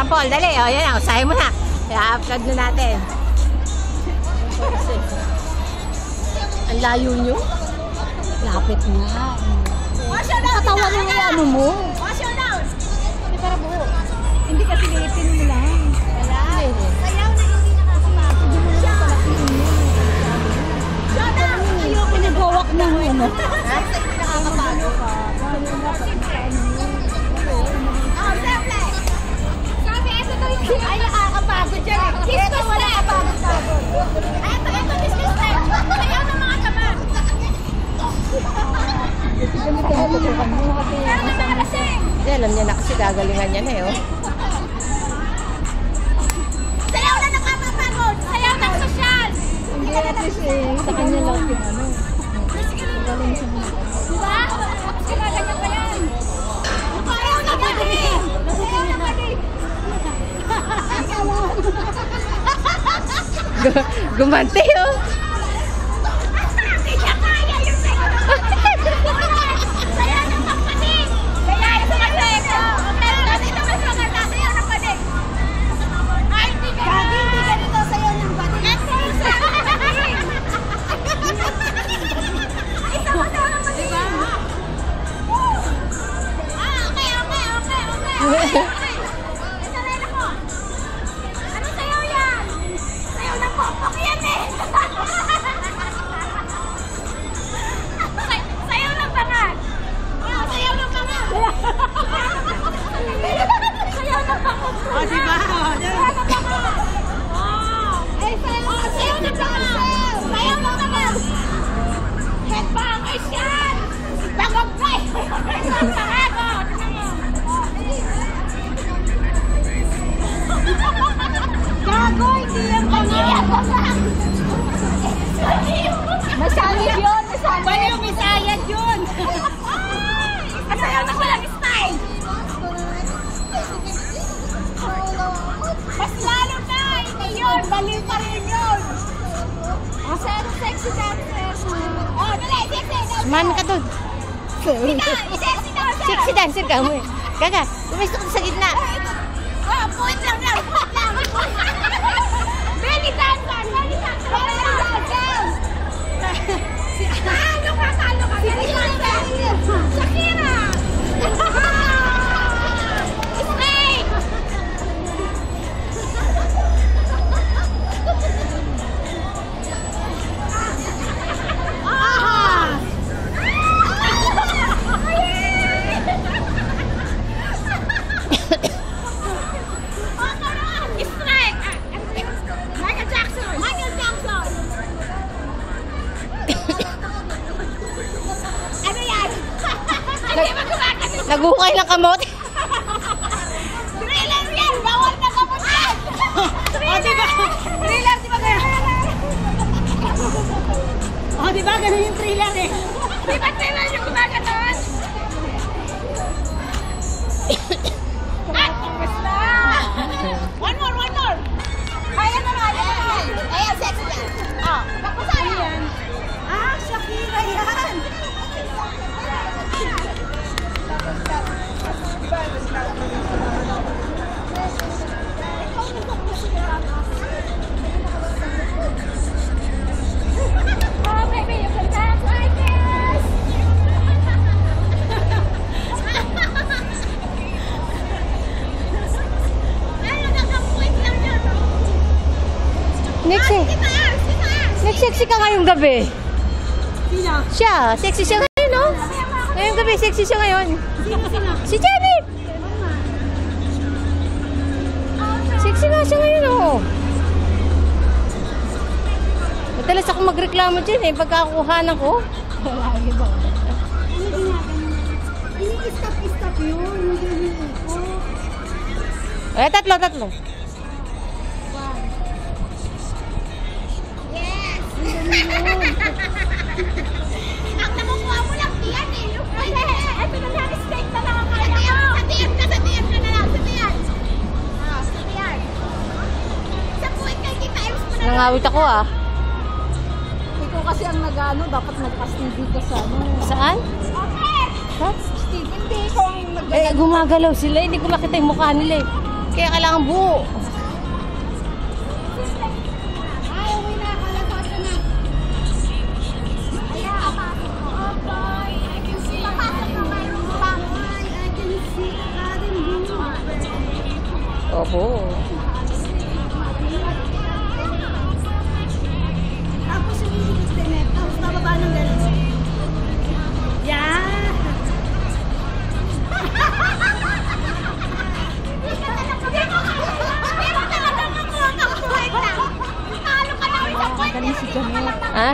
Paul, dali. O, yan na. Usahin mo na. I-upload na natin. Ang layo nyo. Lapit nga. Katawan mo yung ano mo. Hindi para buo. Hindi kasi gilitin mo lang. Wala. Sayaw na hindi nakakapagod. Hindi mo lang pala Ayoko nag-hawak ng ano. Ha? nakakapagod ka. Ay, nakakapagod dyan eh. Ito, wala kapagod. Ito, business time. Sayaw ng mga tama. Sayaw ng mga lasing. Hindi, alam niya na kasi gagalingan niya na eh. Oh. Sayaw na nakakapagod. Sayaw ng sosyal. Hindi kasi sa kanya lang pinano. Galing siya mo. Diba? Sinaganyan pa yan. Sayaw na pati. Sayaw na pati. Gumanti oh. Hindi siya kaya yung sayaw ng pagpating. Sayaw ng pagpating. Kaya yung pagpating. Pero dito mas maganda. Sayaw ng pagpating. Ay, hindi ganito sayaw ng pagpating. Isa mo sayaw ng pagpating. Okay. Isarin ako. Ano sayaw yan? Sayaw ng pokpok yan eh. Sayaw ng bangat. Sayaw ng bangat. Sayaw ng bangat. Oh, diba? Sayaw ng bangat. Sayaw ng bangat. Sayaw ng bangat. Headbang. Ay, siyan. Bagay. Bangat. Gago, hindi yan bangat. Masalib yun. Wala yung misayad yun. At sayaw na walang style. Mas lalo na. Hindi yun. Baliw pa rin yun. Kasi ano sexy dancer. Oh, dali. Sexy. Mami ka doon. Sexy dancer. Sexy dancer ka mo eh. Gaga, tumisto ka sa gitna. Oh, puwit lang. Belly dancer. Belly dancer. Talo ka. Belly dancer. Shakira. Snake. Michael Jackson. Ano yan? Hindi mo gumagano. Nagukay ng kamote. Thriller yan. Bawal na kapot yan. Oh, diba? Thriller, diba kaya? Oh, diba? Ganun yung thriller eh. Di ba thriller yung gumaganon? At tapos na. One more. Ayan na. Ayan, sexy yan. Oh, tapos ayan. Shakira yan. Oh, baby, you can dance like this. Ayun, nakapuwit lang yun. Next eh. Next sexy ka ngayong gabi. Sino? Siya, sexy siya ngayon no? Ngayong gabi, sexy siya ngayon. Sino? Si Janet! Sexy nga siya ngayon oh. Madalas ako magreklamo dyan eh, pagkakuhanan ko. Lagi ba? Ini-stop yun. Hindi ko. Eh, tatlo. Yes! Ang nakukuha mo lang diyan eh. Ito na lang, steak na lang ang kaya mo. Sa tiyan ka na lang. Sa tiyan. Sa puwit kay kita, ayos mo na lang. Nangawit ako ah. Ikaw kasi ang nag-ano, dapat nag-pastig ka sa ano. Saan? Okay! Ha? Steve, hindi ko ang nag- Eh, gumagalaw sila. Hindi ko makita yung mukha nila eh. Kaya kailangan buo. Ay, uwi na. Kalasas na. Ayan, papasok ko. Oh boy, I can see. Papasok na mayroong bangon. I can see a garden blue. Opo. Tapos yung iligit din eh. Tapos bababa ng gano'n. Yeah! Pero talagang nakuha ng point lang. Talo ka lang isang point. Magaling si Janet. Ha?